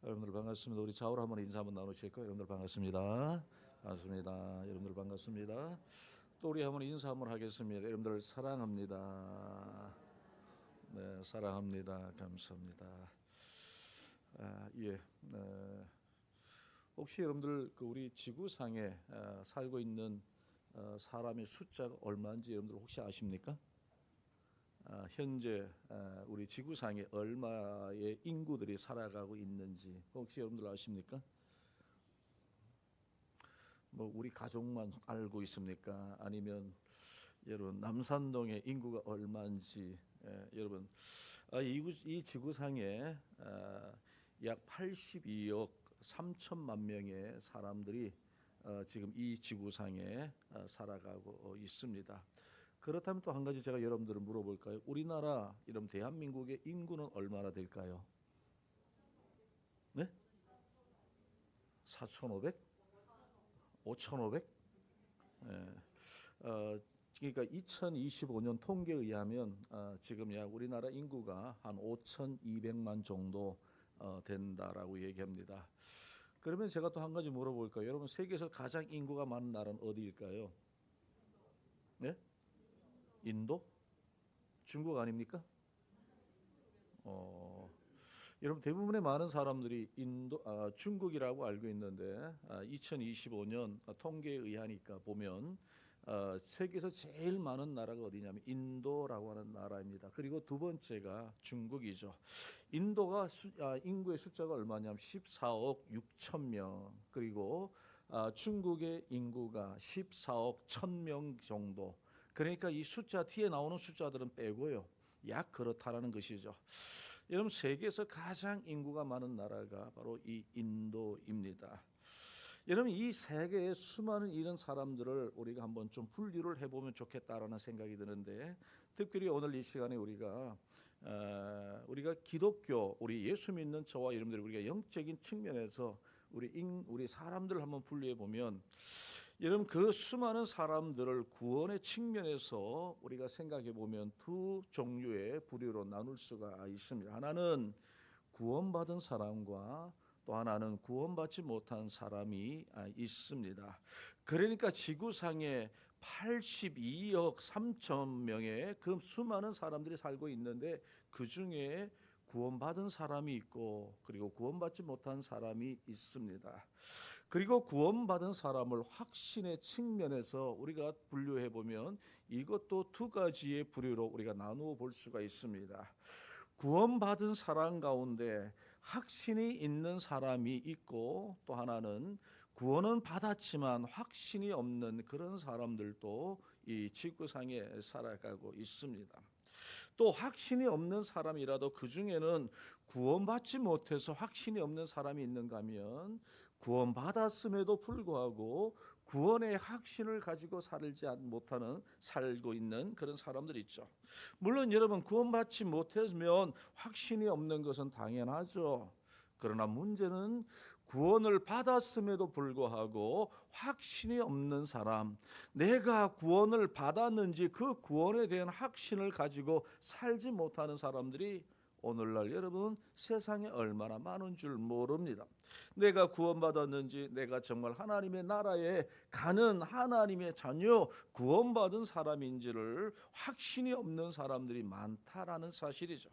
여러분들 반갑습니다. 우리 좌우로 한번 인사 한번 나누실까요? 여러분들 반갑습니다. 반갑습니다. 여러분들 반갑습니다. 또 우리 한번 인사 한번 하겠습니다. 여러분들 사랑합니다. 네, 사랑합니다. 감사합니다. 예. 혹시 여러분들 우리 지구상에 살고 있는 사람의 숫자가 얼마인지 여러분들 혹시 아십니까? 현재 우리 지구상에 얼마의 인구들이 살아가고 있는지 혹시 여러분들 아십니까? 뭐 우리 가족만 알고 있습니까? 아니면 여러분 남산동의 인구가 얼마인지 여러분 이 지구상에 약 82억 3천만 명의 사람들이 지금 이 지구상에 살아가고 있습니다. 그렇다면 또 한 가지 제가 여러분들을 물어볼까요? 우리나라 이런 대한민국의 인구는 얼마나 될까요? 네? 4,500? 5,500? 그러니까 2025년 통계에 의하면 지금 약 우리나라 인구가 한 5,200만 정도 된다라고 얘기합니다. 그러면 제가 또 한 가지 물어볼까요? 여러분 세계에서 가장 인구가 많은 나라는 어디일까요? 네? 인도? 중국 아닙니까? 여러분 대부분의 많은 사람들이 중국이라고 알고 있는데 2025년 통계에 의하니까 보면 세계에서 제일 많은 나라가 어디냐면 인도라고 하는 나라입니다. 그리고 두 번째가 중국이죠. 인도가 인구의 숫자가 얼마냐면 14억 6천 명, 그리고 중국의 인구가 14억 1,000명 정도. 그러니까 이 숫자 뒤에 나오는 숫자들은 빼고요. 약 그렇다라는 것이죠. 여러분 세계에서 가장 인구가 많은 나라가 바로 이 인도입니다. 여러분 이 세계의 수많은 이런 사람들을 우리가 한번 좀 분류를 해보면 좋겠다라는 생각이 드는데, 특별히 오늘 이 시간에 우리가 기독교, 우리 예수 믿는 저와 여러분들이 우리가 영적인 측면에서 우리 사람들을 한번 분류해 보면, 여러분 그 수많은 사람들을 구원의 측면에서 우리가 생각해 보면 두 종류의 부류로 나눌 수가 있습니다. 하나는 구원받은 사람과 또 하나는 구원받지 못한 사람이 있습니다. 그러니까 지구상에 82억 3천 명의 그 수많은 사람들이 살고 있는데, 그 중에 구원받은 사람이 있고 그리고 구원받지 못한 사람이 있습니다. 그리고 구원받은 사람을 확신의 측면에서 우리가 분류해 보면 이것도 두 가지의 부류로 우리가 나누어 볼 수가 있습니다. 구원받은 사람 가운데 확신이 있는 사람이 있고, 또 하나는 구원은 받았지만 확신이 없는 그런 사람들도 이 지구상에 살아가고 있습니다. 또 확신이 없는 사람이라도 그 중에는 구원받지 못해서 확신이 없는 사람이 있는가 하면, 구원받았음에도 불구하고 구원의 확신을 가지고 살고 있는 그런 사람들이 있죠. 물론 여러분 구원받지 못하면 확신이 없는 것은 당연하죠. 그러나 문제는 구원을 받았음에도 불구하고 확신이 없는 사람, 내가 구원을 받았는지 그 구원에 대한 확신을 가지고 살지 못하는 사람들이 오늘날 여러분 세상에 얼마나 많은 줄 모릅니다. 내가 구원받았는지, 내가 정말 하나님의 나라에 가는 하나님의 자녀, 구원받은 사람인지를 확신이 없는 사람들이 많다라는 사실이죠.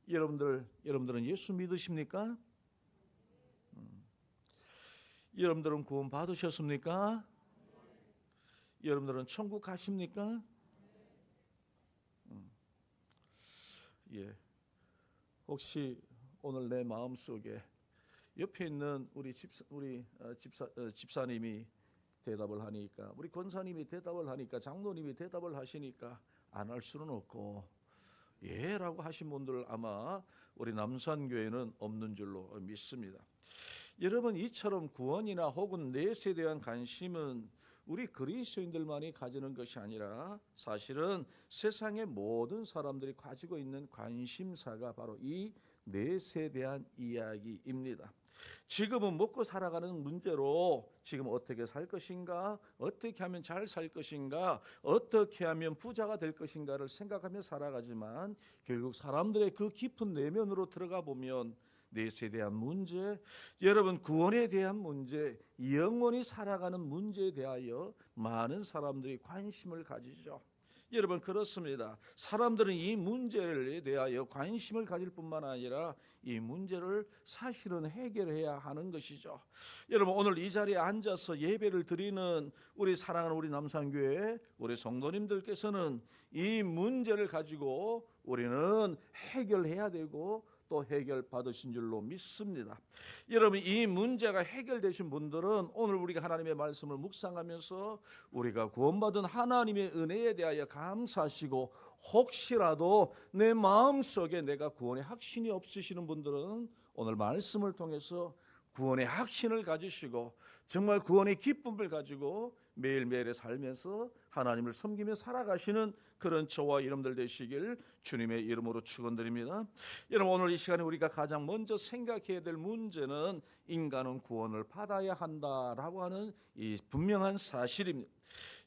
여러분들은 예수 믿으십니까? 여러분들은 구원 받으셨습니까? 여러분들은 천국 가십니까? 예. 혹시 오늘 내 마음 속에 옆에 있는 우리 집사님이 대답을 하니까, 우리 권사님이 대답을 하니까, 장로님이 대답을 하시니까 안 할 수는 없고 예라고 하신 분들 아마 우리 남산교회는 없는 줄로 믿습니다. 여러분 이처럼 구원이나 혹은 넷에 대한 관심은 우리 그리스도인들만이 가지는 것이 아니라 사실은 세상의 모든 사람들이 가지고 있는 관심사가 바로 이 넷에 대한 이야기입니다. 지금은 먹고 살아가는 문제로 지금 어떻게 살 것인가, 어떻게 하면 잘 살 것인가, 어떻게 하면 부자가 될 것인가를 생각하며 살아가지만, 결국 사람들의 그 깊은 내면으로 들어가 보면 내세에 대한 문제, 여러분 구원에 대한 문제, 영원히 살아가는 문제에 대하여 많은 사람들이 관심을 가지죠. 여러분 그렇습니다. 사람들은 이 문제에 대하여 관심을 가질 뿐만 아니라 이 문제를 사실은 해결해야 하는 것이죠. 여러분 오늘 이 자리에 앉아서 예배를 드리는 우리 사랑하는 우리 남산교회 우리 성도님들께서는 이 문제를 가지고 우리는 해결해야 되고 또 해결 받으신 줄로 믿습니다. 여러분 이 문제가 해결되신 분들은 오늘 우리가 하나님의 말씀을 묵상하면서 우리가 구원받은 하나님의 은혜에 대하여 감사하시고, 혹시라도 내 마음속에 내가 구원의 확신이 없으시는 분들은 오늘 말씀을 통해서 구원의 확신을 가지시고 정말 구원의 기쁨을 가지고 매일매일에 살면서 하나님을 섬기며 살아가시는 그런 저와 여러분들 되시길 주님의 이름으로 축원드립니다. 여러분 오늘 이 시간에 우리가 가장 먼저 생각해야 될 문제는 인간은 구원을 받아야 한다라고 하는 이 분명한 사실입니다.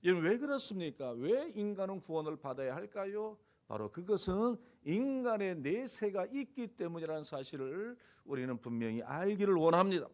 여러분 왜 그렇습니까? 왜 인간은 구원을 받아야 할까요? 바로 그것은 인간의 내세가 있기 때문이라는 사실을 우리는 분명히 알기를 원합니다.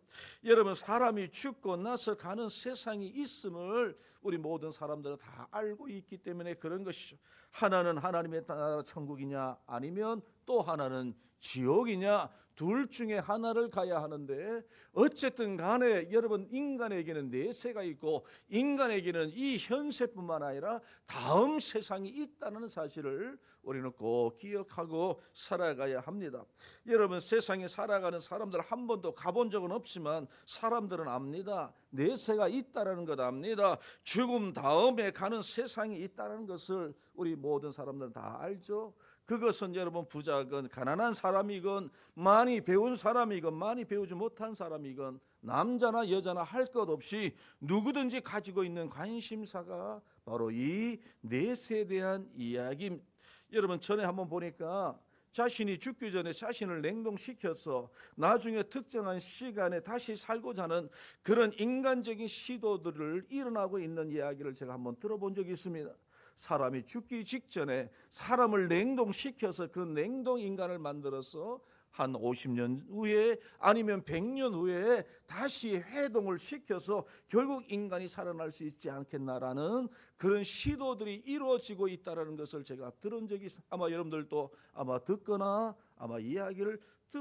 여러분 사람이 죽고 나서 가는 세상이 있음을 우리 모든 사람들은 다 알고 있기 때문에 그런 것이죠. 하나는 하나님의 나라 천국이냐 아니면 또 하나는 지옥이냐, 둘 중에 하나를 가야 하는데 어쨌든 간에 여러분 인간에게는 내세가 있고 인간에게는 이 현세뿐만 아니라 다음 세상이 있다는 사실을 우리는 꼭 기억하고 살아가야 합니다. 여러분 세상에 살아가는 사람들 한 번도 가본 적은 없지만 사람들은 압니다. 내세가 있다는 것 압니다. 죽음 다음에 가는 세상이 있다는 것을 우리 모든 사람들은 다 알죠. 그것은 여러분 부자건 가난한 사람이건 많이 배운 사람이건 많이 배우지 못한 사람이건 남자나 여자나 할 것 없이 누구든지 가지고 있는 관심사가 바로 이 내세에 대한 이야기입니다. 여러분 전에 한번 보니까 자신이 죽기 전에 자신을 냉동시켜서 나중에 특정한 시간에 다시 살고자 하는 그런 인간적인 시도들을 일어나고 있는 이야기를 제가 한번 들어본 적이 있습니다. 사람이 죽기 직전에 사람을 냉동시켜서 그 냉동 인간을 만들어서 한 50년 후에 아니면 100년 후에 다시 해동을 시켜서 결국 인간이 살아날 수 있지 않겠나라는 그런 시도들이 이루어지고 있다는 것을 제가 들은 적이 있습니다. 아마 여러분들도 아마 듣거나 아마 이야기를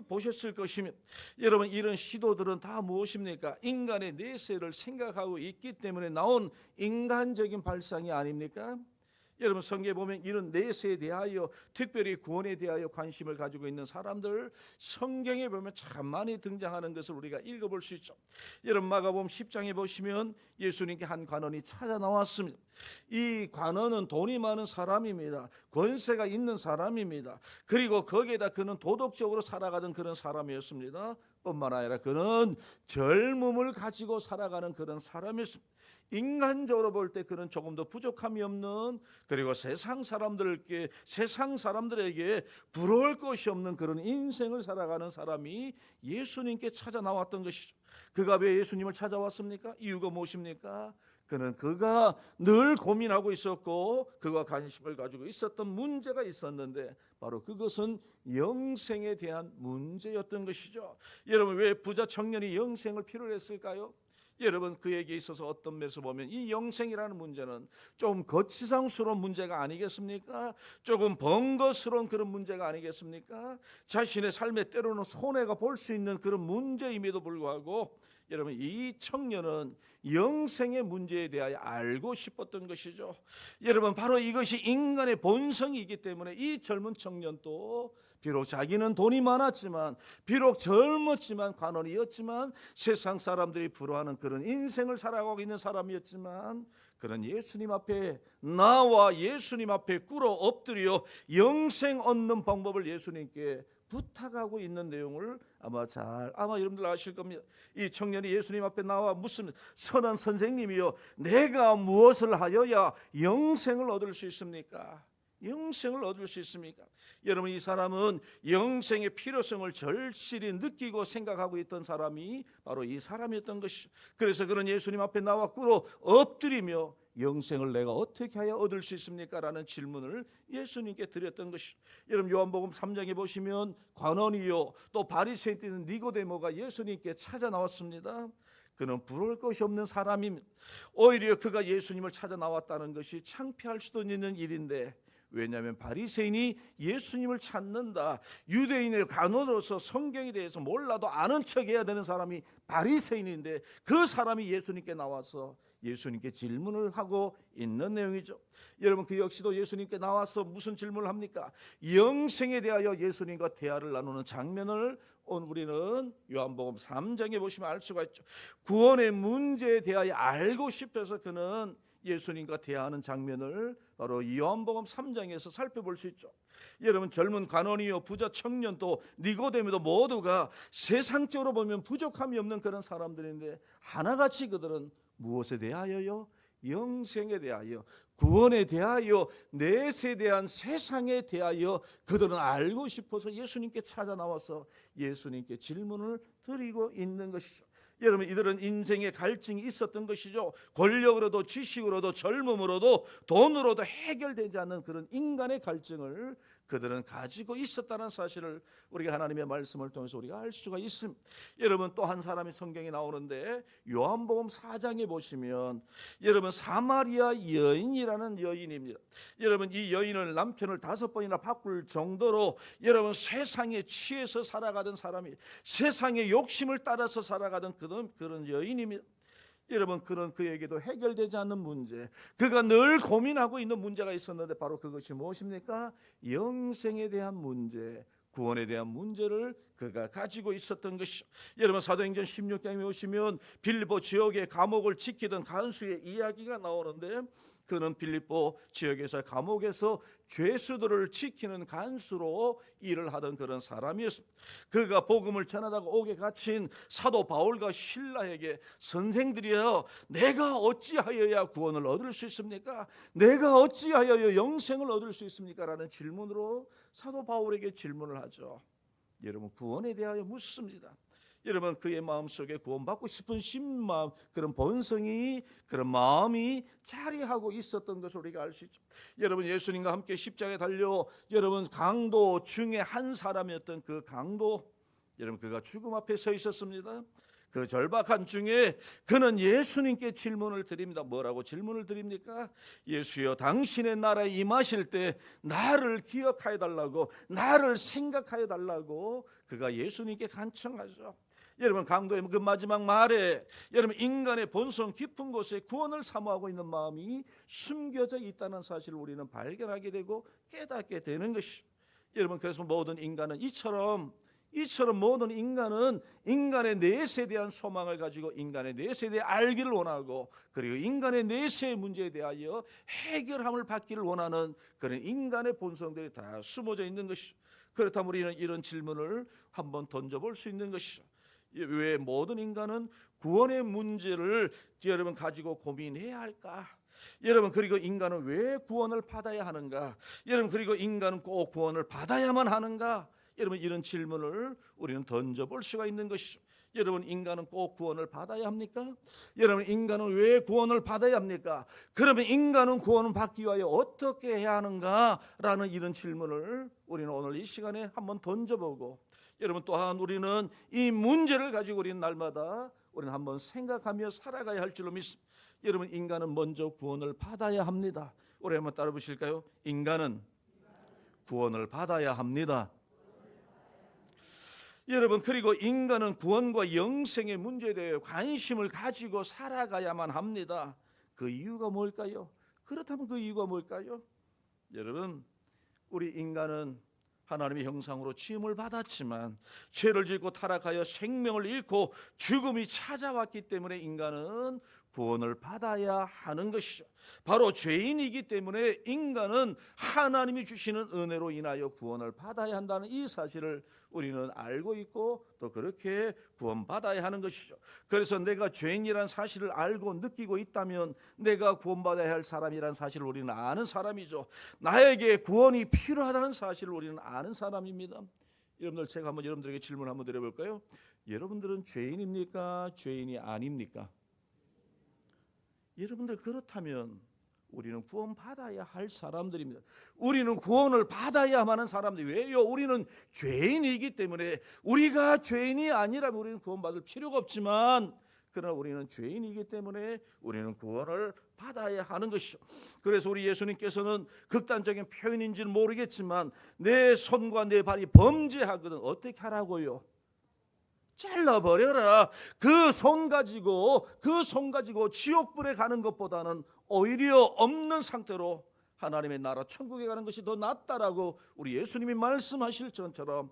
보셨을 것입니다. 여러분 이런 시도들은 다 무엇입니까? 인간의 내세를 생각하고 있기 때문에 나온 인간적인 발상이 아닙니까? 여러분 성경에 보면 이런 내세에 대하여 특별히 구원에 대하여 관심을 가지고 있는 사람들 성경에 보면 참 많이 등장하는 것을 우리가 읽어볼 수 있죠. 여러분 마가복음 10장에 보시면 예수님께 한 관원이 찾아 나왔습니다. 이 관원은 돈이 많은 사람입니다. 권세가 있는 사람입니다. 그리고 거기에다 그는 도덕적으로 살아가던 그런 사람이었습니다. 뿐만 아니라 그는 젊음을 가지고 살아가는 그런 사람이었습니다. 인간적으로 볼 때 그는 조금 더 부족함이 없는, 그리고 세상 사람들에게 부러울 것이 없는 그런 인생을 살아가는 사람이 예수님께 찾아 나왔던 것이죠. 그가 왜 예수님을 찾아왔습니까? 이유가 무엇입니까? 그가 늘 고민하고 있었고 그가 관심을 가지고 있었던 문제가 있었는데 바로 그것은 영생에 대한 문제였던 것이죠. 여러분 왜 부자 청년이 영생을 필요로 했을까요? 여러분 그에게 있어서 어떤 면에서 보면 이 영생이라는 문제는 좀 거치장스러운 문제가 아니겠습니까? 조금 번거스러운 그런 문제가 아니겠습니까? 자신의 삶에 때로는 손해가 볼 수 있는 그런 문제임에도 불구하고 여러분 이 청년은 영생의 문제에 대하여 알고 싶었던 것이죠. 여러분 바로 이것이 인간의 본성이기 때문에 이 젊은 청년도 비록 자기는 돈이 많았지만 비록 젊었지만 관원이었지만 세상 사람들이 부러워하는 그런 인생을 살아가고 있는 사람이었지만 그는 예수님 앞에 나와 예수님 앞에 꿇어 엎드려 영생 얻는 방법을 예수님께 부탁하고 있는 내용을 아마 여러분들 아실 겁니다. 이 청년이 예수님 앞에 나와 묻습니다. 선한 선생님이여, 내가 무엇을 하여야 영생을 얻을 수 있습니까? 영생을 얻을 수 있습니까? 여러분, 이 사람은 영생의 필요성을 절실히 느끼고 생각하고 있던 사람이 바로 이 사람이었던 것이죠. 그래서 그는 예수님 앞에 나와 꿇어 엎드리며 영생을 내가 어떻게 하여 얻을 수 있습니까? 라는 질문을 예수님께 드렸던 것이죠. 여러분, 요한복음 3장에 보시면 관원이요 또 바리새인 뛰는 니고데모가 예수님께 찾아 나왔습니다. 그는 부러울 것이 없는 사람입니다. 오히려 그가 예수님을 찾아 나왔다는 것이 창피할 수도 있는 일인데, 왜냐하면 바리새인이 예수님을 찾는다, 유대인의 관원으로서 성경에 대해서 몰라도 아는 척해야 되는 사람이 바리새인인데, 그 사람이 예수님께 나와서 예수님께 질문을 하고 있는 내용이죠. 여러분, 그 역시도 예수님께 나와서 무슨 질문을 합니까? 영생에 대하여 예수님과 대화를 나누는 장면을 오늘 우리는 요한복음 3장에 보시면 알 수가 있죠. 구원의 문제에 대하여 알고 싶어서 그는 예수님과 대화하는 장면을 바로 요한복음 3장에서 살펴볼 수 있죠. 여러분, 젊은 관원이요 부자 청년 또 니고데모도 모두가 세상적으로 보면 부족함이 없는 그런 사람들인데, 하나같이 그들은 무엇에 대하여요? 영생에 대하여, 구원에 대하여, 내세에 대한 세상에 대하여 그들은 알고 싶어서 예수님께 찾아 나와서 예수님께 질문을 드리고 있는 것이죠. 여러분, 이들은 인생의 갈증이 있었던 것이죠. 권력으로도 지식으로도 젊음으로도 돈으로도 해결되지 않는 그런 인간의 갈증을 그들은 가지고 있었다는 사실을 우리가 하나님의 말씀을 통해서 우리가 알 수가 있습니다. 여러분, 또 한 사람이 성경에 나오는데 요한복음 4장에 보시면 여러분 사마리아 여인이라는 여인입니다. 여러분, 이 여인을 남편을 5번이나 바꿀 정도로 여러분 세상에 취해서 살아가던 사람이, 세상의 욕심을 따라서 살아가던 그런 여인입니다. 여러분, 그런 그에게도 해결되지 않는 문제, 그가 늘 고민하고 있는 문제가 있었는데 바로 그것이 무엇입니까? 영생에 대한 문제, 구원에 대한 문제를 그가 가지고 있었던 것이죠. 여러분, 사도행전 16장에 오시면 빌립보 지역의 감옥을 지키던 간수의 이야기가 나오는데, 그는 빌립보 지역에서 감옥에서 죄수들을 지키는 간수로 일을 하던 그런 사람이었습니다. 그가 복음을 전하다가 옥에 갇힌 사도 바울과 실라에게, 선생들이여, 내가 어찌하여야 구원을 얻을 수 있습니까? 내가 어찌하여야 영생을 얻을 수 있습니까? 라는 질문으로 사도 바울에게 질문을 하죠. 여러분, 구원에 대하여 묻습니다. 여러분, 그의 마음속에 구원받고 싶은 심마음, 그런 본성이, 그런 마음이 자리하고 있었던 것을 우리가 알 수 있죠. 여러분, 예수님과 함께 십자가에 달려 여러분 강도 중에 한 사람이었던 그 강도, 여러분 그가 죽음 앞에 서 있었습니다. 그 절박한 중에 그는 예수님께 질문을 드립니다. 뭐라고 질문을 드립니까? 예수여, 당신의 나라에 임하실 때 나를 기억하여 달라고, 나를 생각하여 달라고 그가 예수님께 간청하죠. 여러분, 강도의 그 마지막 말에 여러분 인간의 본성 깊은 곳에 구원을 사모하고 있는 마음이 숨겨져 있다는 사실을 우리는 발견하게 되고 깨닫게 되는 것이. 여러분, 그래서 모든 인간은 이처럼 모든 인간은 인간의 내세에 대한 소망을 가지고 인간의 내세에 대해 알기를 원하고, 그리고 인간의 내세의 문제에 대하여 해결함을 받기를 원하는 그런 인간의 본성들이 다 숨어져 있는 것이죠. 그렇다면 우리는 이런 질문을 한번 던져볼 수 있는 것이죠. 왜 모든 인간은 구원의 문제를 여러분 가지고 고민해야 할까? 여러분, 그리고 인간은 왜 구원을 받아야 하는가? 여러분, 그리고 인간은 꼭 구원을 받아야만 하는가? 여러분, 이런 질문을 우리는 던져볼 수가 있는 것이죠. 여러분, 인간은 꼭 구원을 받아야 합니까? 여러분, 인간은 왜 구원을 받아야 합니까? 그러면 인간은 구원을 받기 위하여 어떻게 해야 하는가? 라는 이런 질문을 우리는 오늘 이 시간에 한번 던져보고, 여러분 또한 우리는 이 문제를 가지고 우리는 날마다 우리는 한번 생각하며 살아가야 할 줄로 믿습니다. 여러분, 인간은 먼저 구원을 받아야 합니다. 우리 한번 따라 보실까요? 인간은 구원을 받아야 합니다. 여러분, 그리고 인간은 구원과 영생의 문제에 대해 관심을 가지고 살아가야만 합니다. 그 이유가 뭘까요? 그렇다면 그 이유가 뭘까요? 여러분, 우리 인간은 하나님의 형상으로 지음을 받았지만 죄를 짓고 타락하여 생명을 잃고 죽음이 찾아왔기 때문에 인간은 구원을 받아야 하는 것이죠. 바로 죄인이기 때문에 인간은 하나님이 주시는 은혜로 인하여 구원을 받아야 한다는 이 사실을 우리는 알고 있고 또 그렇게 구원받아야 하는 것이죠. 그래서 내가 죄인이란 사실을 알고 느끼고 있다면 내가 구원받아야 할 사람이란 사실을 우리는 아는 사람이죠. 나에게 구원이 필요하다는 사실을 우리는 아는 사람입니다. 여러분들, 제가 한번 여러분들에게 질문 한번 드려볼까요? 여러분들은 죄인입니까? 죄인이 아닙니까? 여러분들 그렇다면 우리는 구원받아야 할 사람들입니다. 우리는 구원을 받아야만 하는 사람들. 왜요? 우리는 죄인이기 때문에. 우리가 죄인이 아니라면 우리는 구원받을 필요가 없지만 그러나 우리는 죄인이기 때문에 우리는 구원을 받아야 하는 것이죠. 그래서 우리 예수님께서는 극단적인 표현인지는 모르겠지만 내 손과 내 발이 범죄하거든 어떻게 하라고요? 잘라버려라. 그 손 가지고 지옥불에 가는 것보다는 오히려 없는 상태로 하나님의 나라 천국에 가는 것이 더 낫다라고 우리 예수님이 말씀하실 전처럼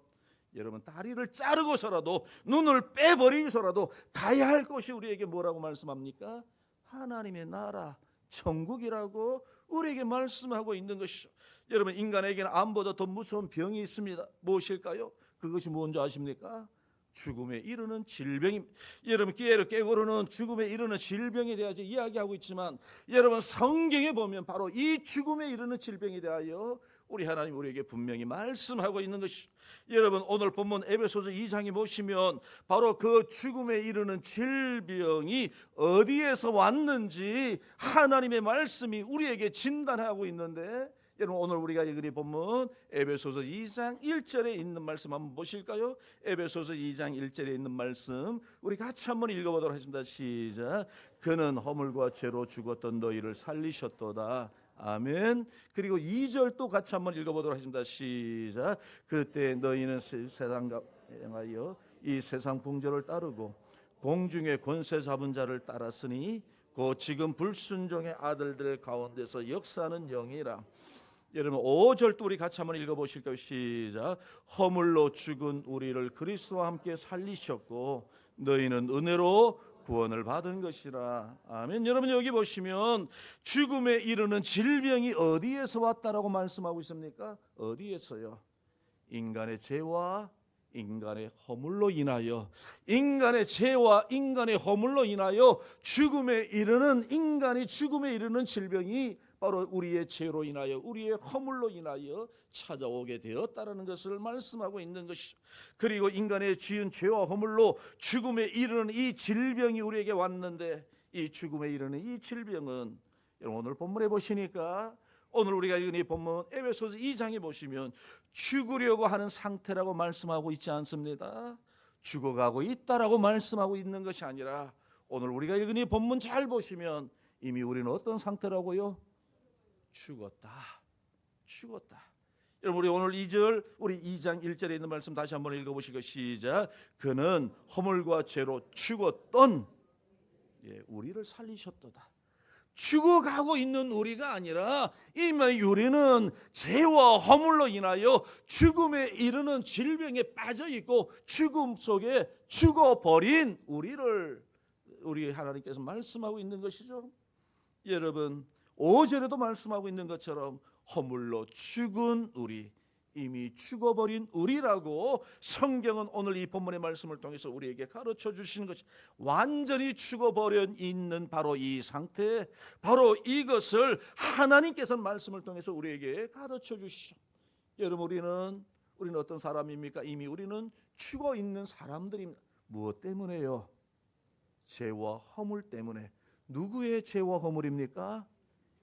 여러분, 다리를 자르고서라도 눈을 빼버리고서라도 가야 할 것이 우리에게 뭐라고 말씀합니까? 하나님의 나라 천국이라고 우리에게 말씀하고 있는 것이죠. 여러분, 인간에게는 암보다 더 무서운 병이 있습니다. 무엇일까요? 그것이 뭔지 아십니까? 죽음에 이르는 질병입니다. 여러분, 깨를 깨고는 죽음에 이르는 질병에 대하여 이야기하고 있지만 여러분, 성경에 보면 바로 이 죽음에 이르는 질병에 대하여 우리 하나님 우리에게 분명히 말씀하고 있는 것이죠. 여러분, 오늘 본문 에베소서 2장에 보시면 바로 그 죽음에 이르는 질병이 어디에서 왔는지 하나님의 말씀이 우리에게 진단하고 있는데, 여러분, 오늘 우리가 읽은 이 본문 에베소서 2장 1절에 있는 말씀 한번 보실까요? 에베소서 2장 1절에 있는 말씀 우리 같이 한번 읽어보도록 하겠습니다. 시작. 그는 허물과 죄로 죽었던 너희를 살리셨도다. 아멘. 그리고 2절 또 같이 한번 읽어보도록 하겠습니다. 시작. 그때 너희는 세상과 행하여 이 세상 풍조를 따르고 공중의 권세 잡은 자를 따랐으니 곧 지금 불순종의 아들들 가운데서 역사하는 영이라. 여러분, 5절 또 우리 같이 한번 읽어보실까요? 시작. 허물로 죽은 우리를 그리스도와 함께 살리셨고 너희는 은혜로 구원을 받은 것이라. 아멘. 여러분, 여기 보시면 죽음에 이르는 질병이 어디에서 왔다라고 말씀하고 있습니까? 어디에서요? 인간의 죄와 인간의 허물로 인하여, 인간의 죄와 인간의 허물로 인하여 죽음에 이르는, 인간이 죽음에 이르는 질병이 바로 우리의 죄로 인하여, 우리의 허물로 인하여 찾아오게 되었다라는 것을 말씀하고 있는 것이죠. 그리고 인간의 지은 죄와 허물로 죽음에 이르는 이 질병이 우리에게 왔는데, 이 죽음에 이르는 이 질병은 오늘 본문에 보시니까, 오늘 우리가 읽은 이 본문 에베소서 2장에 보시면 죽으려고 하는 상태라고 말씀하고 있지 않습니다. 죽어가고 있다라고 말씀하고 있는 것이 아니라, 오늘 우리가 읽은 이 본문 잘 보시면 이미 우리는 어떤 상태라고요? 죽었다. 여러분, 우리 오늘 2절, 우리 2장 1절에 있는 말씀 다시 한번 읽어보시고 시작. 그는 허물과 죄로 죽었던 우리를 살리셨도다. 죽어가고 있는 우리가 아니라 이미 우리는 죄와 허물로 인하여 죽음에 이르는 질병에 빠져 있고 죽음 속에 죽어버린 우리를 우리 하나님께서 말씀하고 있는 것이죠. 여러분, 5절에도 말씀하고 있는 것처럼 허물로 죽은 우리, 이미 죽어버린 우리라고 성경은 오늘 이 본문의 말씀을 통해서 우리에게 가르쳐 주시는 것이, 완전히 죽어버려 있는 바로 이 상태, 바로 이것을 하나님께서 말씀을 통해서 우리에게 가르쳐 주시죠. 여러분, 우리는 어떤 사람입니까? 이미 우리는 죽어 있는 사람들입니다. 무엇 때문에요? 죄와 허물 때문에. 누구의 죄와 허물입니까?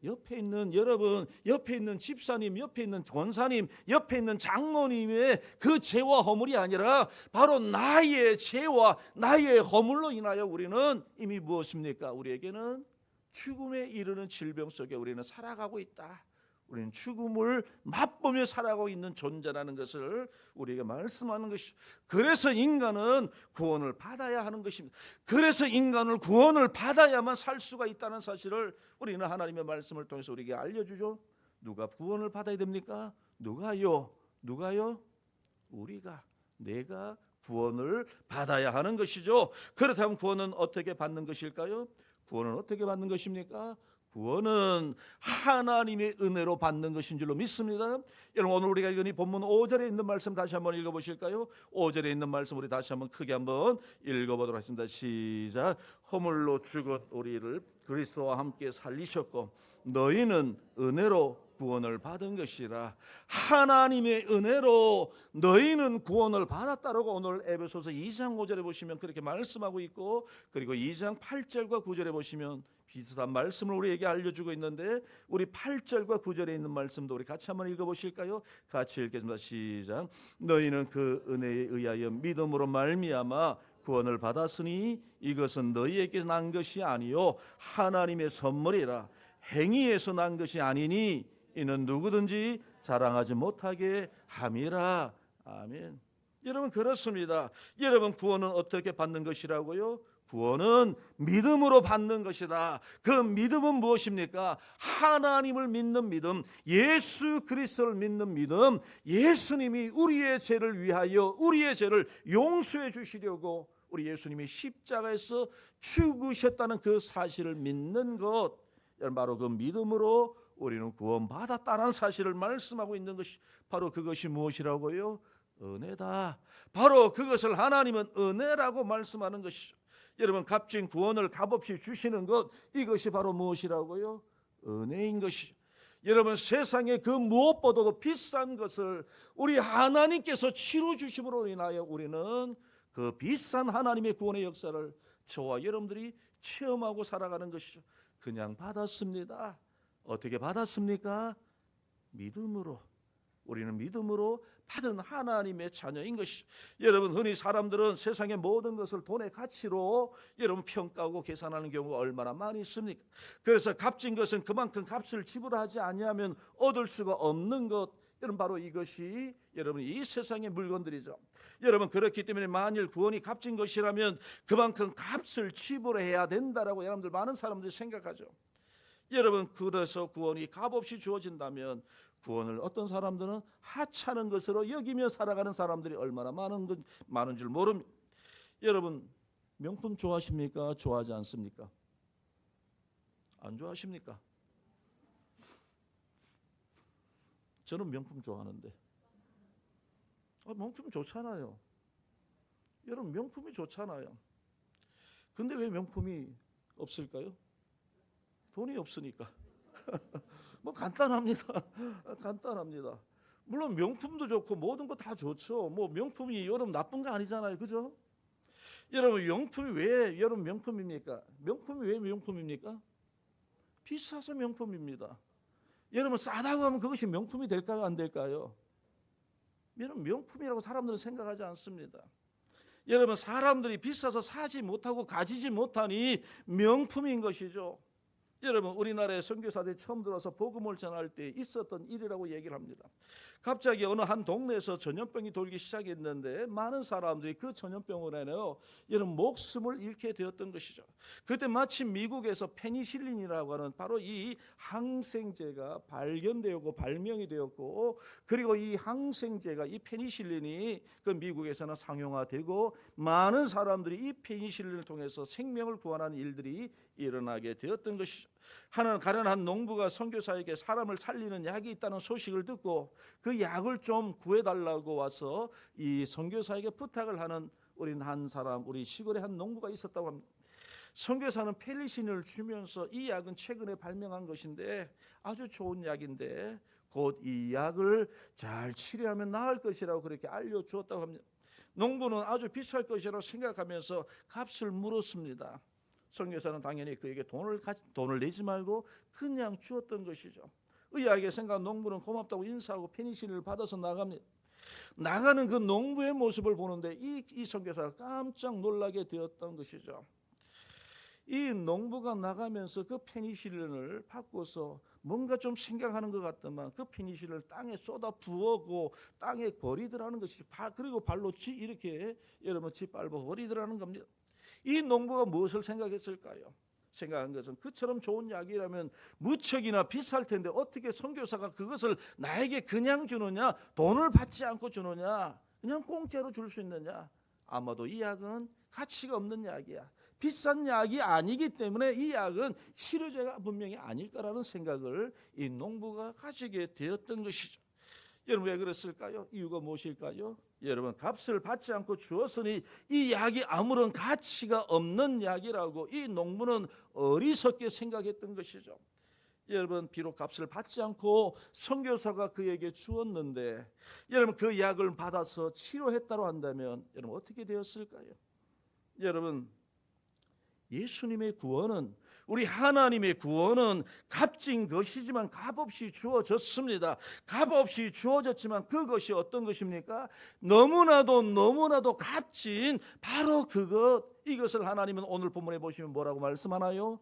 옆에 있는 여러분, 옆에 있는 집사님, 옆에 있는 권사님, 옆에 있는 장로님의 그 죄와 허물이 아니라 바로 나의 죄와 나의 허물로 인하여 우리는 이미 무엇입니까? 우리에게는 죽음에 이르는 질병 속에 우리는 살아가고 있다. 우리는 죽음을 맛보며 살아가고 있는 존재라는 것을 우리에게 말씀하는 것이죠. 그래서 인간은 구원을 받아야 하는 것입니다. 그래서 인간을 구원을 받아야만 살 수가 있다는 사실을 우리는 하나님의 말씀을 통해서 우리에게 알려주죠. 누가 구원을 받아야 됩니까? 누가요? 우리가, 내가 구원을 받아야 하는 것이죠. 그렇다면 구원은 어떻게 받는 것일까요? 구원은 어떻게 받는 것입니까? 구원은 하나님의 은혜로 받는 것인 줄로 믿습니다. 여러분, 오늘 우리가 읽은 이 본문 5절에 있는 말씀 다시 한번 읽어보실까요? 5절에 있는 말씀 우리 다시 한번 크게 한번 읽어보도록 하겠습니다. 시작. 허물로 죽은 우리를 그리스도와 함께 살리셨고 너희는 은혜로 구원을 받은 것이라. 하나님의 은혜로 너희는 구원을 받았다라고 오늘 에베소서 2장 5절에 보시면 그렇게 말씀하고 있고, 그리고 2장 8절과 9절에 보시면 비슷한 말씀을 우리에게 알려주고 있는데, 우리 8절과 9절에 있는 말씀도 우리 같이 한번 읽어보실까요? 같이 읽겠습니다. 시작. 너희는 그 은혜에 의하여 믿음으로 말미암아 구원을 받았으니 이것은 너희에게 난 것이 아니요 하나님의 선물이라. 행위에서 난 것이 아니니 이는 누구든지 자랑하지 못하게 함이라. 아멘. 여러분, 그렇습니다. 여러분, 구원은 어떻게 받는 것이라고요? 구원은 믿음으로 받는 것이다. 그 믿음은 무엇입니까? 하나님을 믿는 믿음, 예수 그리스도를 믿는 믿음, 예수님이 우리의 죄를 위하여 우리의 죄를 용서해 주시려고 우리 예수님이 십자가에서 죽으셨다는 그 사실을 믿는 것, 바로 그 믿음으로 우리는 구원받았다는 사실을 말씀하고 있는 것이, 바로 그것이 무엇이라고요? 은혜다. 바로 그것을 하나님은 은혜라고 말씀하는 것이죠. 여러분, 값진 구원을 값없이 주시는 것, 이것이 바로 무엇이라고요? 은혜인 것이죠. 여러분, 세상에 그 무엇보다도 비싼 것을 우리 하나님께서 치루 주심으로 인하여 우리는 그 비싼 하나님의 구원의 역사를 저와 여러분들이 체험하고 살아가는 것이죠. 그냥 받았습니다. 어떻게 받았습니까? 믿음으로. 우리는 믿음으로 받은 하나님의 자녀인 것이죠. 여러분, 흔히 사람들은 세상의 모든 것을 돈의 가치로 여러분 평가하고 계산하는 경우가 얼마나 많이 있습니까? 그래서 값진 것은 그만큼 값을 지불하지 아니하면 얻을 수가 없는 것, 여러분, 바로 이것이 여러분 이 세상의 물건들이죠. 여러분, 그렇기 때문에 만일 구원이 값진 것이라면 그만큼 값을 지불해야 된다라고 여러분들, 많은 사람들이 생각하죠. 여러분, 그래서 구원이 값없이 주어진다면 구원을 어떤 사람들은 하찮은 것으로 여기며 살아가는 사람들이 얼마나 많은 줄 모릅니다. 여러분, 명품 좋아하십니까? 좋아하지 않습니까? 안 좋아하십니까? 저는 명품 좋아하는데. 명품 좋잖아요. 여러분, 명품이 좋잖아요. 근데 왜 명품이 없을까요? 돈이 없으니까. 뭐 간단합니다. 간단합니다. 물론 명품도 좋고 모든 거 다 좋죠. 뭐 명품이 여러분 나쁜 거 아니잖아요, 그죠? 여러분, 명품이 왜 여러분 명품입니까? 명품이 왜 명품입니까? 비싸서 명품입니다. 여러분, 싸다고 하면 그것이 명품이 될까요, 안 될까요? 여러분, 명품이라고 사람들은 생각하지 않습니다. 여러분, 사람들이 비싸서 사지 못하고 가지지 못하니 명품인 것이죠. 여러분, 우리나라의 선교사들이 처음 들어서 복음을 전할 때 있었던 일이라고 얘기를 합니다. 갑자기 어느 한 동네에서 전염병이 돌기 시작했는데 많은 사람들이 그 전염병으로 인하여 여러분 목숨을 잃게 되었던 것이죠. 그때 마침 미국에서 페니실린이라고 하는 바로 이 항생제가 발견되었고 발명이 되었고, 그리고 이 항생제가, 이 페니실린이 그 미국에서는 상용화되고 많은 사람들이 이 페니실린을 통해서 생명을 구원하는 일들이 일어나게 되었던 것이죠. 가난한 농부가 선교사에게 사람을 살리는 약이 있다는 소식을 듣고 그 약을 좀 구해달라고 와서 이 선교사에게 부탁을 하는 우리 시골의 한 농부가 있었다고 합니다. 선교사는 페니실린을 주면서 이 약은 최근에 발명한 것인데 아주 좋은 약인데 곧 이 약을 잘 치료하면 나을 것이라고 그렇게 알려주었다고 합니다. 농부는 아주 비쌀 것이라고 생각하면서 값을 물었습니다. 선교사는 당연히 그에게 돈을 내지 말고 그냥 주었던 것이죠. 의아하게 생각한 농부는 고맙다고 인사하고 페니실린을 받아서 나갑니다. 나가는 그 농부의 모습을 보는데 이 선교사가 깜짝 놀라게 되었던 것이죠. 이 농부가 나가면서 그 페니실린을 받고서 뭔가 좀 생각하는 것 같더만 그 페니실린을 땅에 쏟아 부어고 땅에 버리더라는 것이죠. 그리고 발로 이렇게 여러분 짓밟아 버리더라는 겁니다. 이 농부가 무엇을 생각했을까요? 생각한 것은 그처럼 좋은 약이라면 무척이나 비쌀 텐데 어떻게 선교사가 그것을 나에게 그냥 주느냐, 돈을 받지 않고 주느냐, 그냥 공짜로 줄 수 있느냐, 아마도 이 약은 가치가 없는 약이야. 비싼 약이 아니기 때문에 이 약은 치료제가 분명히 아닐 거라는 생각을 이 농부가 가지게 되었던 것이죠. 여러분 왜 그랬을까요? 이유가 무엇일까요? 여러분 값을 받지 않고 주었으니 이 약이 아무런 가치가 없는 약이라고 이 농부는 어리석게 생각했던 것이죠. 여러분 비록 값을 받지 않고 선교사가 그에게 주었는데 여러분 그 약을 받아서 치료했다고 한다면 여러분 어떻게 되었을까요? 여러분 예수님의 구원은 우리 하나님의 구원은 값진 것이지만 값없이 주어졌습니다. 값없이 주어졌지만 그것이 어떤 것입니까? 너무나도 값진 바로 이것을 하나님은 오늘 본문에 보시면 뭐라고 말씀하나요?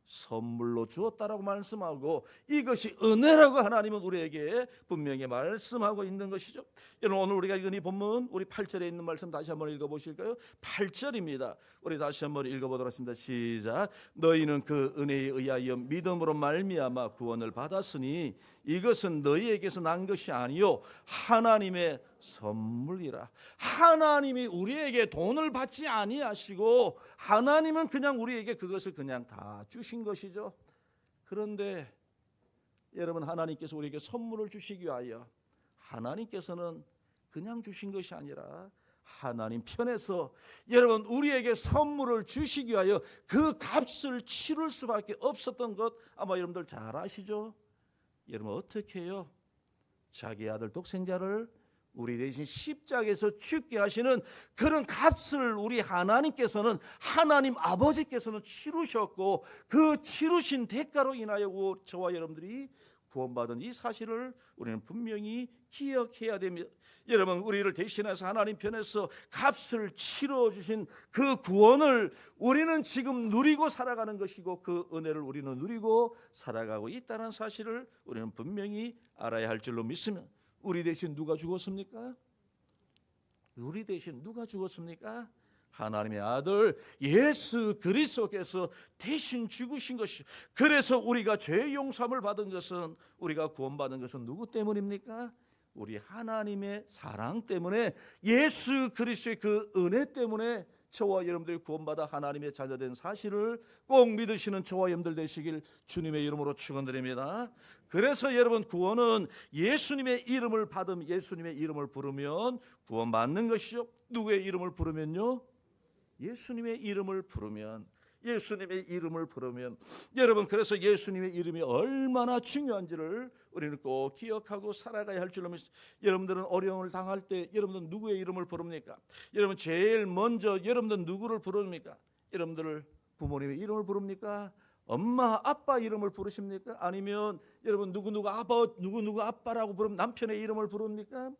선물로 주었다라고 말씀하고 이것이 은혜라고 하나님은 우리에게 분명히 말씀하고 있는 것이죠. 여러분 오늘 우리가 읽은 이 본문 우리 8절에 있는 말씀 다시 한번 읽어보실까요? 8절입니다. 우리 다시 한번 읽어보도록 하겠습니다. 시작. 너희는 그 은혜에 의하여 믿음으로 말미암아 구원을 받았으니 이것은 너희에게서 난 것이 아니요 하나님의 선물이라. 하나님이 우리에게 돈을 받지 아니하시고 하나님은 그냥 우리에게 그것을 그냥 다 주신 것이죠. 그런데 여러분 하나님께서 우리에게 선물을 주시기 위하여 하나님께서는 그냥 주신 것이 아니라 하나님 편에서 여러분 우리에게 선물을 주시기 위하여 그 값을 치를 수밖에 없었던 것 아마 여러분들 잘 아시죠? 여러분 어떻게 해요? 자기 아들 독생자를 우리 대신 십자가에서 죽게 하시는 그런 값을 우리 하나님께서는 하나님 아버지께서는 치르셨고 그 치르신 대가로 인하여 저와 여러분들이 구원받은 이 사실을 우리는 분명히 기억해야 됩니다. 여러분 우리를 대신해서 하나님 편에서 값을 치러주신 그 구원을 우리는 지금 누리고 살아가는 것이고 그 은혜를 우리는 누리고 살아가고 있다는 사실을 우리는 분명히 알아야 할 줄로 믿습니다. 우리 대신 누가 죽었습니까? 우리 대신 누가 죽었습니까? 하나님의 아들 예수 그리스도께서 대신 죽으신 것이. 그래서 우리가 죄 용서함을 받은 것은 우리가 구원받은 것은 누구 때문입니까? 우리 하나님의 사랑 때문에 예수 그리스도의 그 은혜 때문에 저와 여러분들이 구원받아 하나님의 자녀된 사실을 꼭 믿으시는 저와 여러분들 되시길 주님의 이름으로 축원드립니다. 그래서 여러분 구원은 예수님의 이름을 받으면 예수님의 이름을 부르면 구원받는 것이죠. 누구의 이름을 부르면요? 예수님의 이름을 부르면 여러분 그래서 예수님의 이름이 얼마나 중요한지를 우리는 꼭 기억하고 살아가야 할 줄로 믿습니다. 여러분들은 어려움을 당할 때 여러분들은 누구의 이름을 부릅니까? 여러분 제일 먼저 여러분들은 누구를 부릅니까? 여러분들 부모님의 이름을 부릅니까? 엄마 아빠 이름을 부르십니까? 아니면 여러분 누구누구 아빠라고 부르면 남편의 이름을 부릅니까?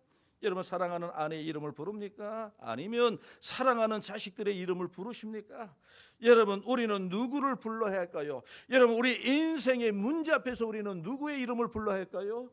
여러분 사랑하는 아내의 이름을 부릅니까? 아니면 사랑하는 자식들의 이름을 부르십니까? 여러분 우리는 누구를 불러야 할까요? 여러분 우리 인생의 문제 앞에서 우리는 누구의 이름을 불러야 할까요?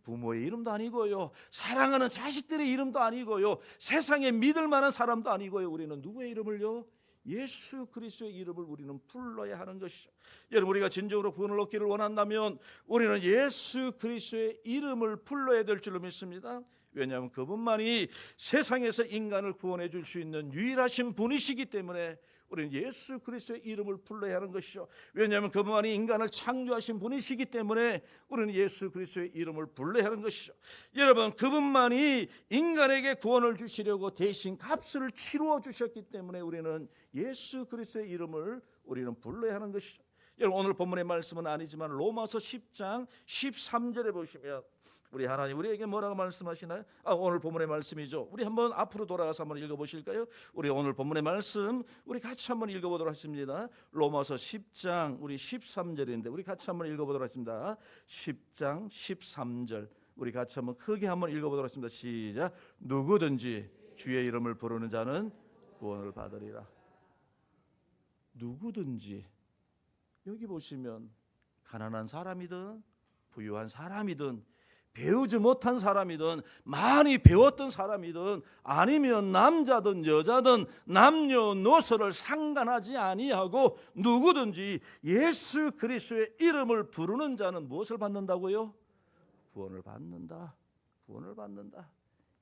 부모의 이름도 아니고요, 사랑하는 자식들의 이름도 아니고요, 세상에 믿을 만한 사람도 아니고요. 우리는 누구의 이름을요? 예수 그리스도의 이름을 우리는 불러야 하는 것이죠. 여러분 우리가 진정으로 구원을 얻기를 원한다면 우리는 예수 그리스도의 이름을 불러야 될 줄로 믿습니다. 왜냐하면 그분만이 세상에서 인간을 구원해 줄 수 있는 유일하신 분이시기 때문에 우리는 예수 그리스도의 이름을 불러야 하는 것이죠. 왜냐하면 그분만이 인간을 창조하신 분이시기 때문에 우리는 예수 그리스도의 이름을 불러야 하는 것이죠. 여러분 그분만이 인간에게 구원을 주시려고 대신 값을 치루어 주셨기 때문에 우리는 예수 그리스도의 이름을 우리는 불러야 하는 것이죠. 여러분 오늘 본문의 말씀은 아니지만 로마서 10장 13절에 보시면 우리 하나님 우리에게 뭐라고 말씀하시나요? 오늘 본문의 말씀이죠. 우리 한번 앞으로 돌아가서 한번 읽어보실까요? 우리 오늘 본문의 말씀 우리 같이 한번 읽어보도록 하겠습니다. 로마서 10장 우리 13절인데 우리 같이 한번 읽어보도록 하겠습니다. 10장 13절 우리 같이 한번 크게 한번 읽어보도록 하겠습니다. 시작. 누구든지 주의 이름을 부르는 자는 구원을 받으리라. 누구든지 여기 보시면 가난한 사람이든 부유한 사람이든 배우지 못한 사람이든 많이 배웠던 사람이든 아니면 남자든 여자든 남녀노소를 상관하지 아니하고 누구든지 예수 그리스도의 이름을 부르는 자는 무엇을 받는다고요? 구원을 받는다. 구원을 받는다.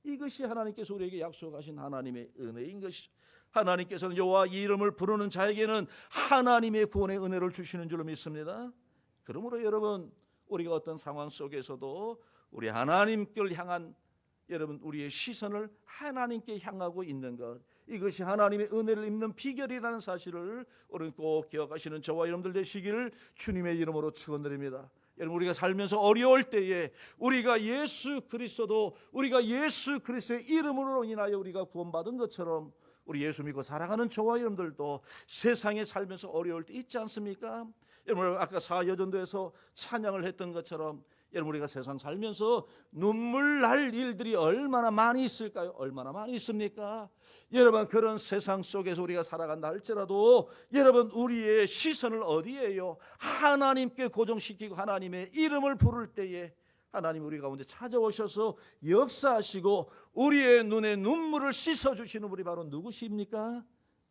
이것이 하나님께서 우리에게 약속하신 하나님의 은혜인 것이죠. 하나님께서는 여호와 이름을 부르는 자에게는 하나님의 구원의 은혜를 주시는 줄로 믿습니다. 그러므로 여러분, 우리가 어떤 상황 속에서도 우리 하나님께 향한 여러분 우리의 시선을 하나님께 향하고 있는 것, 이것이 하나님의 은혜를 입는 비결이라는 사실을 우리는 꼭 기억하시는 저와 여러분들 되시기를 주님의 이름으로 축원드립니다. 여러분, 우리가 살면서 어려울 때에 우리가 예수 그리스도의 이름으로 인하여 우리가 구원받은 것처럼 우리 예수 믿고 사랑하는 저와 여러분들도 세상에 살면서 어려울 때 있지 않습니까? 여러분, 아까 사여전도에서 찬양을 했던 것처럼 여러분, 우리가 세상 살면서 눈물 날 일들이 얼마나 많이 있을까요? 얼마나 많이 있습니까? 여러분, 그런 세상 속에서 우리가 살아간다 할지라도 여러분, 우리의 시선을 어디에요? 하나님께 고정시키고 하나님의 이름을 부를 때에 하나님 우리 가운데 찾아오셔서 역사하시고 우리의 눈에 눈물을 씻어주시는 분이 바로 누구십니까?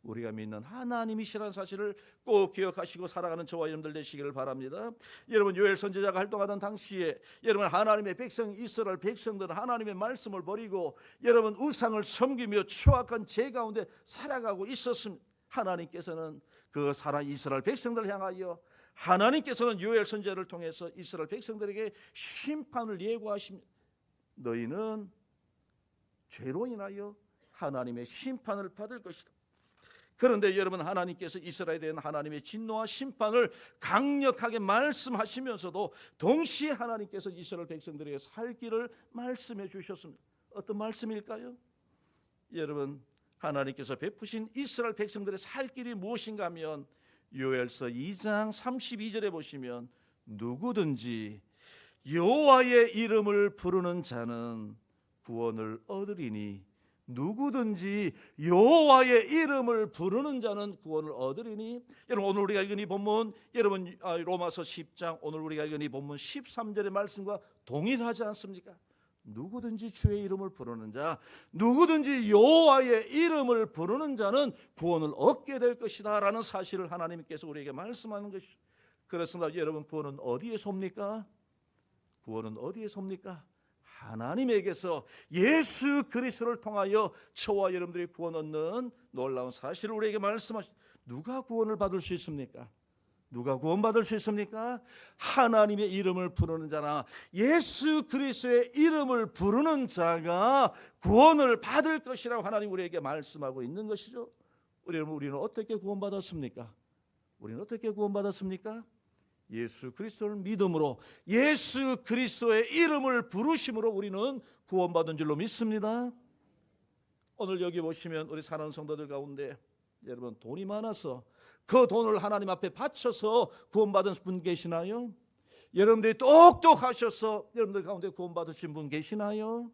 우리가 믿는 하나님이시라는 사실을 꼭 기억하시고 살아가는 저와 여러분들 되시기를 바랍니다. 여러분, 요엘 선지자가 활동하던 당시에 여러분, 하나님의 백성 이스라엘 백성들은 하나님의 말씀을 버리고 여러분 우상을 섬기며 추악한 죄 가운데 살아가고 있었습니다. 하나님께서는 그 이스라엘 백성들을 향하여 하나님께서는 요엘 선지자를 통해서 이스라엘 백성들에게 심판을 예고하십니다. 너희는 죄로 인하여 하나님의 심판을 받을 것이다. 그런데 여러분, 하나님께서 이스라엘에 대한 하나님의 진노와 심판을 강력하게 말씀하시면서도 동시에 하나님께서 이스라엘 백성들에게 살 길을 말씀해 주셨습니다. 어떤 말씀일까요? 여러분, 하나님께서 베푸신 이스라엘 백성들의 살 길이 무엇인가 하면 요엘서 2장 32절에 보시면 누구든지 여호와의 이름을 부르는 자는 구원을 얻으리니, 누구든지 여호와의 이름을 부르는 자는 구원을 얻으리니. 여러분, 오늘 우리가 읽은 이 본문, 여러분 로마서 10장 오늘 우리가 읽은 이 본문 13절의 말씀과 동일하지 않습니까? 누구든지 주의 이름을 부르는 자, 누구든지 여호와의 이름을 부르는 자는 구원을 얻게 될 것이다 라는 사실을 하나님께서 우리에게 말씀하는 것이죠. 그렇습니다. 여러분, 구원은 어디에서 옵니까? 구원은 어디에서 옵니까? 하나님에게서 예수 그리스도를 통하여 저와 여러분들이 구원 얻는 놀라운 사실을 우리에게 말씀하십니다. 누가 구원을 받을 수 있습니까? 누가 구원받을 수 있습니까? 하나님의 이름을 부르는 자나 예수 그리스도의 이름을 부르는 자가 구원을 받을 것이라고 하나님 우리에게 말씀하고 있는 것이죠. 우리는 어떻게 구원받았습니까? 우리는 어떻게 구원받았습니까? 예수 그리스도를 믿음으로 예수 그리스도의 이름을 부르심으로 우리는 구원받은 줄로 믿습니다. 오늘 여기 보시면 우리 사랑하는 성도들 가운데 여러분, 돈이 많아서 그 돈을 하나님 앞에 바쳐서 구원받은 분 계시나요? 여러분들이 똑똑하셔서 여러분들 가운데 구원받으신 분 계시나요?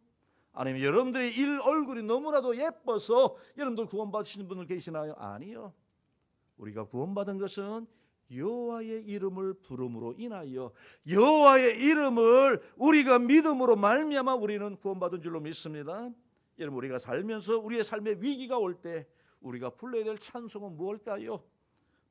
아니면 여러분들의 얼굴이 너무나도 예뻐서 여러분들 구원받으시는 분들 계시나요? 아니요. 우리가 구원받은 것은 여호와의 이름을 부름으로 인하여 여호와의 이름을 우리가 믿음으로 말미암아 우리는 구원받은 줄로 믿습니다. 여러분, 우리가 살면서 우리의 삶에 위기가 올 때 우리가 불러야 될 찬송은 무엇일까요?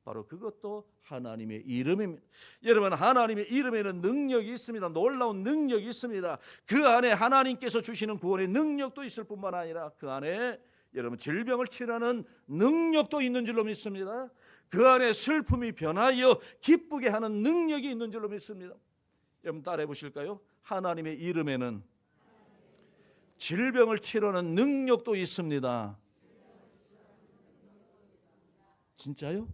바로 그것도 하나님의 이름입니다. 여러분, 하나님의 이름에는 능력이 있습니다. 놀라운 능력이 있습니다. 그 안에 하나님께서 주시는 구원의 능력도 있을 뿐만 아니라 그 안에 여러분 질병을 치료하는 능력도 있는 줄로 믿습니다. 그 안에 슬픔이 변하여 기쁘게 하는 능력이 있는 줄로 믿습니다. 여러분, 따라해 보실까요? 하나님의 이름에는 질병을 치료하는 능력도 있습니다. 진짜요?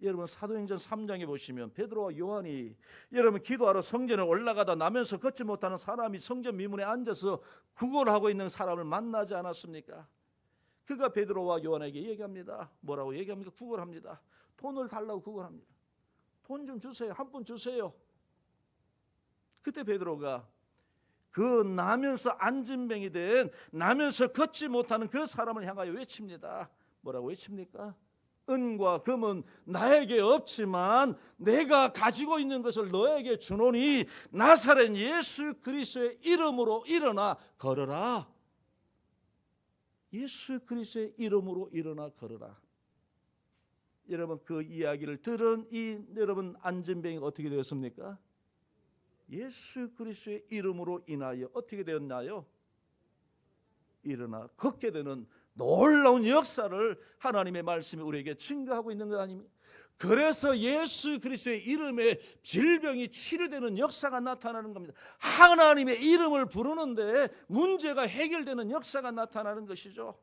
여러분, 사도행전 3장에 보시면 베드로와 요한이 여러분 기도하러 성전에 올라가다 나면서 걷지 못하는 사람이 성전 미문에 앉아서 구걸하고 있는 사람을 만나지 않았습니까? 그가 베드로와 요한에게 얘기합니다. 뭐라고 얘기합니까? 구걸합니다. 돈을 달라고 구걸합니다. 돈 좀 주세요. 한 푼 주세요. 그때 베드로가 그 나면서 안진뱅이 된 나면서 걷지 못하는 그 사람을 향하여 외칩니다. 뭐라고 외칩니까? 은과 금은 나에게 없지만 내가 가지고 있는 것을 너에게 주노니 나사렛 예수 그리스도의 이름으로 일어나 걸어라. 예수 그리스도의 이름으로 일어나 걸어라. 여러분, 그 이야기를 들은 이 여러분 안진뱅이가 어떻게 되었습니까? 예수 그리스도의 이름으로 인하여 어떻게 되었나요? 일어나 걷게 되는 놀라운 역사를 하나님의 말씀이 우리에게 증거하고 있는 것 아닙니까? 그래서 예수 그리스도의 이름에 질병이 치료되는 역사가 나타나는 겁니다. 하나님의 이름을 부르는데 문제가 해결되는 역사가 나타나는 것이죠.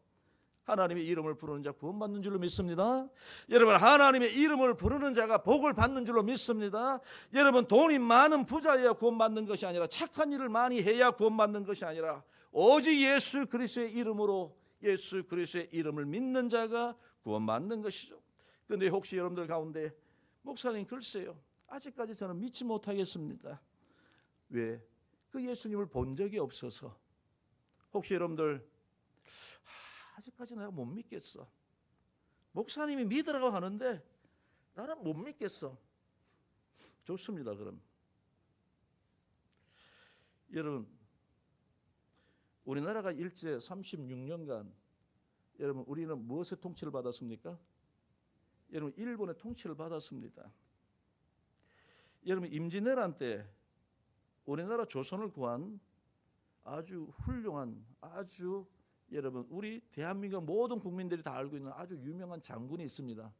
하나님의 이름을 부르는 자 구원받는 줄로 믿습니다. 여러분, 하나님의 이름을 부르는 자가 복을 받는 줄로 믿습니다. 여러분, 돈이 많은 부자여야 구원받는 것이 아니라, 착한 일을 많이 해야 구원받는 것이 아니라, 오직 예수 그리스도의 이름으로, 예수 그리스도의 이름을 믿는 자가 구원받는 것이죠. 그런데 혹시 여러분들 가운데, 목사님 글쎄요, 아직까지 저는 믿지 못하겠습니다. 왜? 그 예수님을 본 적이 없어서. 혹시 여러분들 아직까지 내가 못 믿겠어. 목사님이 믿으라고 하는데 나는 못 믿겠어. 좋습니다. 그럼 여러분, 우리나라가 일제 36년간 여러분, 우리는 무엇의 통치를 받았습니까? 여러분, 일본의 통치를 받았습니다. 여러분, 임진왜란 때 우리나라 조선을 구한 아주 훌륭한, 아주 여러분, 우리 대한민국 모든 국민들이 다 알고 있는 아주 유명한 장군이 있습니다.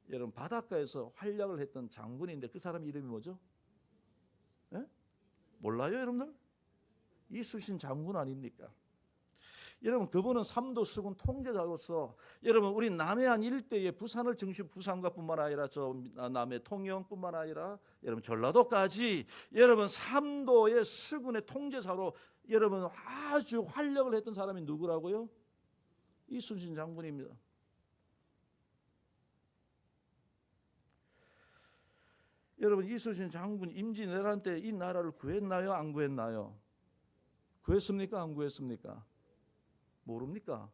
여러분, 바닷가에서 활약을 했던 장군인데 그 사람 이름이 뭐죠? 네? 몰라요, 여러분들? 이순신 장군 아닙니까? 여러분, 그분은 삼도 수군 통제자로서 여러분, 우리 남해안 일대의 부산을 중심, 부산과뿐만 아니라 저 남해 통영뿐만 아니라 여러분 전라도까지 여러분 삼도의 수군의 통제사로 여러분 아주 활약을 했던 사람이 누구라고요? 이순신 장군입니다. 여러분, 이순신 장군 임진왜란 때 이 나라를 구했나요? 안 구했나요? 구했습니까? 안 구했습니까? 모릅니까?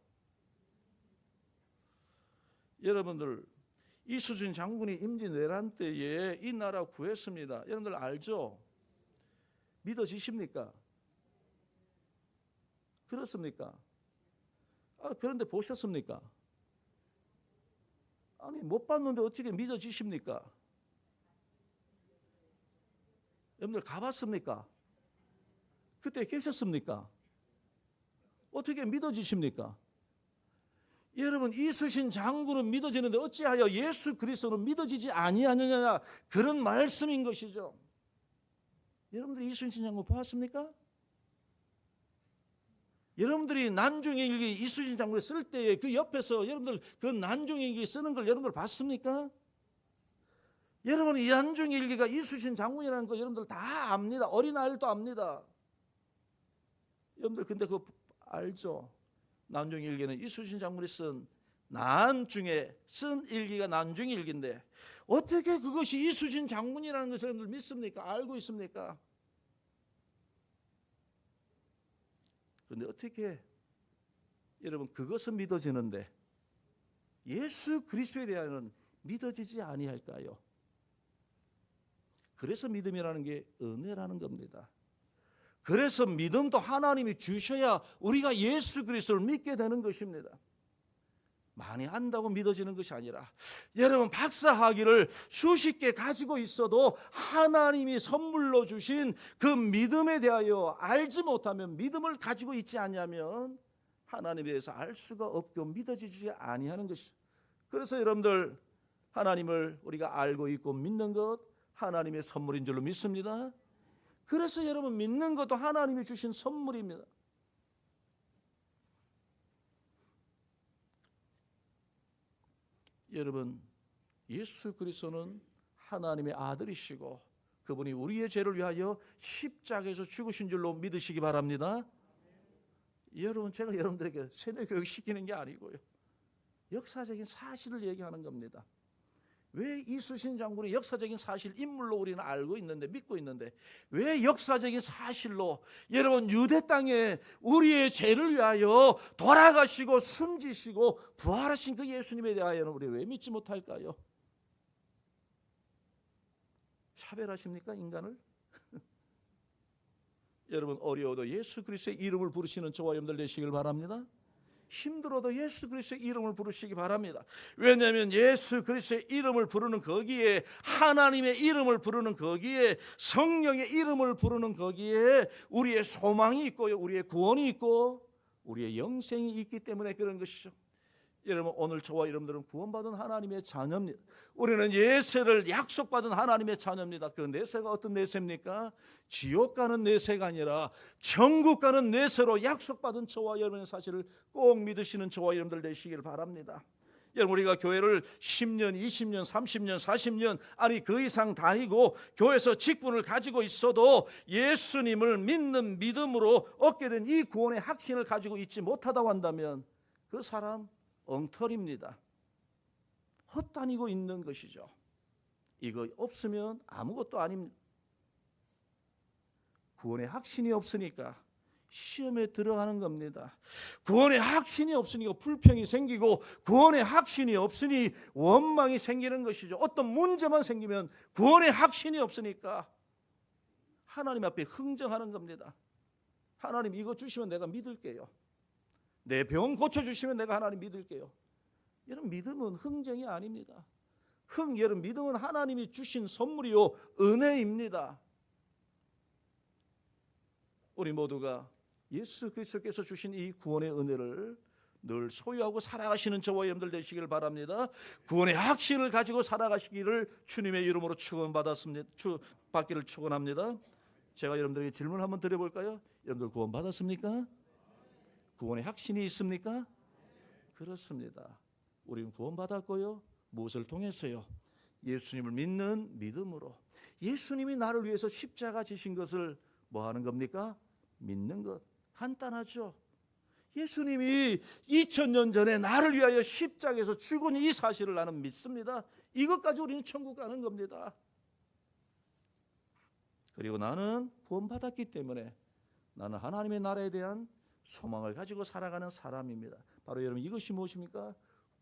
여러분들, 이순신 장군이 임진왜란 때에 이 나라 구했습니다. 여러분들 알죠? 믿어지십니까? 그렇습니까? 그런데 보셨습니까? 아니, 못 봤는데 어떻게 믿어지십니까? 여러분들 가봤습니까? 그때 계셨습니까? 어떻게 믿어지십니까? 여러분, 이순신 장군은 믿어지는데 어찌하여 예수 그리스도는 믿어지지 아니하느냐, 그런 말씀인 것이죠. 여러분들이 이순신 장군 보았습니까? 여러분들이 난중일기 이순신 장군을 쓸 때에 그 옆에서 여러분들 그 난중일기 쓰는 걸 여러분들 봤습니까? 여러분, 이 난중일기가 이순신 장군이라는 거 여러분들 다 압니다. 어린아이들도 압니다. 여러분들 근데 그거 알죠? 난중일기는 이순신 장군이 쓴 난중에 쓴 일기가 난중일기인데 어떻게 그것이 이순신 장군이라는 것을 여러분들 믿습니까? 알고 있습니까? 그런데 어떻게 여러분 그것은 믿어지는데 예수 그리스도에 대하여는 믿어지지 아니할까요? 그래서 믿음이라는 게 은혜라는 겁니다. 그래서 믿음도 하나님이 주셔야 우리가 예수 그리스도를 믿게 되는 것입니다. 많이 안다고 믿어지는 것이 아니라 여러분, 박사학위를 수십 개 가지고 있어도 하나님이 선물로 주신 그 믿음에 대하여 알지 못하면, 믿음을 가지고 있지 않냐면 하나님에 대해서 알 수가 없고 믿어지지 아니하는 것이죠. 그래서 여러분들, 하나님을 우리가 알고 있고 믿는 것 하나님의 선물인 줄로 믿습니다. 그래서 여러분, 믿는 것도 하나님이 주신 선물입니다. 여러분, 예수 그리스도는 하나님의 아들이시고 그분이 우리의 죄를 위하여 십자가에서 죽으신 줄로 믿으시기 바랍니다. 여러분, 제가 여러분들에게 세뇌교육 시키는 게 아니고요, 역사적인 사실을 얘기하는 겁니다. 왜 이순신 장군의 역사적인 사실, 인물로 우리는 알고 있는데, 믿고 있는데, 왜 역사적인 사실로 여러분 유대 땅에 우리의 죄를 위하여 돌아가시고 숨지시고 부활하신 그 예수님에 대하여는 우리 왜 믿지 못할까요? 차별하십니까, 인간을? 여러분, 어려워도 예수 그리스도의 이름을 부르시는 저와 여러분들 되시길 바랍니다. 힘들어도 예수 그리스도의 이름을 부르시기 바랍니다. 왜냐하면 예수 그리스도의 이름을 부르는 거기에, 하나님의 이름을 부르는 거기에, 성령의 이름을 부르는 거기에 우리의 소망이 있고요, 우리의 구원이 있고 우리의 영생이 있기 때문에 그런 것이죠. 여러분, 오늘 저와 여러분들은 구원받은 하나님의 자녀입니다. 우리는 예세를 약속받은 하나님의 자녀입니다. 그 내세가 어떤 내세입니까? 지옥 가는 내세가 아니라 천국 가는 내세로 약속받은 저와 여러분의 사실을 꼭 믿으시는 저와 여러분들 되시길 바랍니다. 여러분, 우리가 교회를 10년, 20년, 30년, 40년 아니 그 이상 다니고 교회에서 직분을 가지고 있어도 예수님을 믿는 믿음으로 얻게 된 이 구원의 확신을 가지고 있지 못하다고 한다면 그 사람 엉터리입니다. 헛다니고 있는 것이죠. 이거 없으면 아무것도 아닙니다. 구원의 확신이 없으니까 시험에 들어가는 겁니다. 구원의 확신이 없으니까 불평이 생기고, 구원의 확신이 없으니 원망이 생기는 것이죠. 어떤 문제만 생기면 구원의 확신이 없으니까 하나님 앞에 흥정하는 겁니다. 하나님 이거 주시면 내가 믿을게요. 내 병 고쳐주시면 내가 하나님 믿을게요. 여러분, 믿음은 흥정이 아닙니다. 여러분, 믿음은 하나님이 주신 선물이요, 은혜입니다. 우리 모두가 예수 그리스도께서 주신 이 구원의 은혜를 늘 소유하고 살아가시는 저와 여러분들 되시길 바랍니다. 구원의 확신을 가지고 살아가시기를 주님의 이름으로 받기를 축원합니다. 제가 여러분들에게 질문 한번 드려볼까요? 여러분들 구원 받았습니까? 구원의 확신이 있습니까? 그렇습니다. 우리는 구원받았고요. 무엇을 통해서요? 예수님을 믿는 믿음으로. 예수님이 나를 위해서 십자가 지신 것을 뭐 하는 겁니까? 믿는 것. 간단하죠. 예수님이 2000년 전에 나를 위하여 십자가에서 죽은 이 사실을 나는 믿습니다. 이것까지 우리는 천국 가는 겁니다. 그리고 나는 구원받았기 때문에 나는 하나님의 나라에 대한 소망을 가지고 살아가는 사람입니다. 바로 여러분, 이것이 무엇입니까?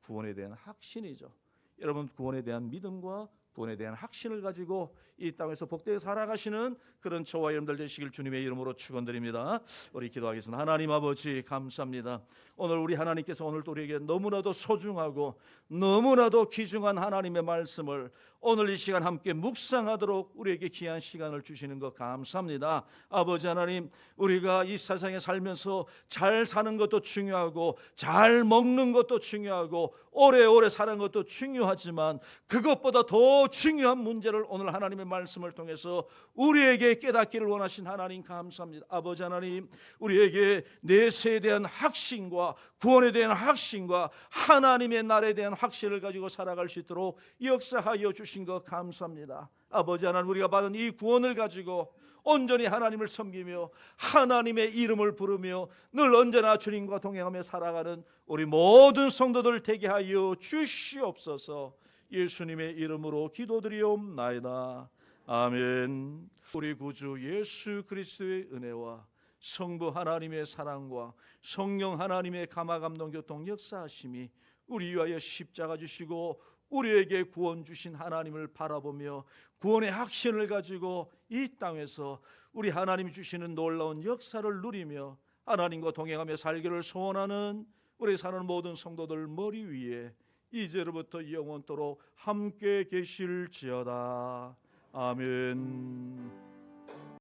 구원에 대한 확신이죠. 여러분, 구원에 대한 믿음과 구원에 대한 확신을 가지고 이 땅에서 복되게 살아가시는 그런 저와 여러분들 되시길 주님의 이름으로 축원드립니다. 우리 기도하겠습니다. 하나님 아버지, 감사합니다. 오늘 우리 하나님께서 오늘도 우리에게 너무나도 소중하고 너무나도 귀중한 하나님의 말씀을 오늘 이 시간 함께 묵상하도록 우리에게 귀한 시간을 주시는 것 감사합니다. 아버지 하나님, 우리가 이 세상에 살면서 잘 사는 것도 중요하고 잘 먹는 것도 중요하고 오래오래 사는 것도 중요하지만 그것보다 더 중요한 문제를 오늘 하나님의 말씀을 통해서 우리에게 깨닫기를 원하신 하나님 감사합니다. 아버지 하나님, 우리에게 내세에 대한 확신과 구원에 대한 확신과 하나님의 날에 대한 확신을 가지고 살아갈 수 있도록 역사하여 주신 것 감사합니다. 아버지 하나님, 우리가 받은 이 구원을 가지고 온전히 하나님을 섬기며 하나님의 이름을 부르며 늘 언제나 주님과 동행하며 살아가는 우리 모든 성도들 되게 하여 주시옵소서. 예수님의 이름으로 기도드리옵나이다. 아멘. 우리 구주 예수 그리스도의 은혜와 성부 하나님의 사랑과 성령 하나님의 감화감동 교통 역사하심이 우리 위하여 십자가 지시고 우리에게 구원 주신 하나님을 바라보며 구원의 확신을 가지고 이 땅에서 우리 하나님이 주시는 놀라운 역사를 누리며 하나님과 동행하며 살기를 소원하는 우리 사는 모든 성도들 머리 위에 이제로부터 영원토록 함께 계실지어다. 아멘.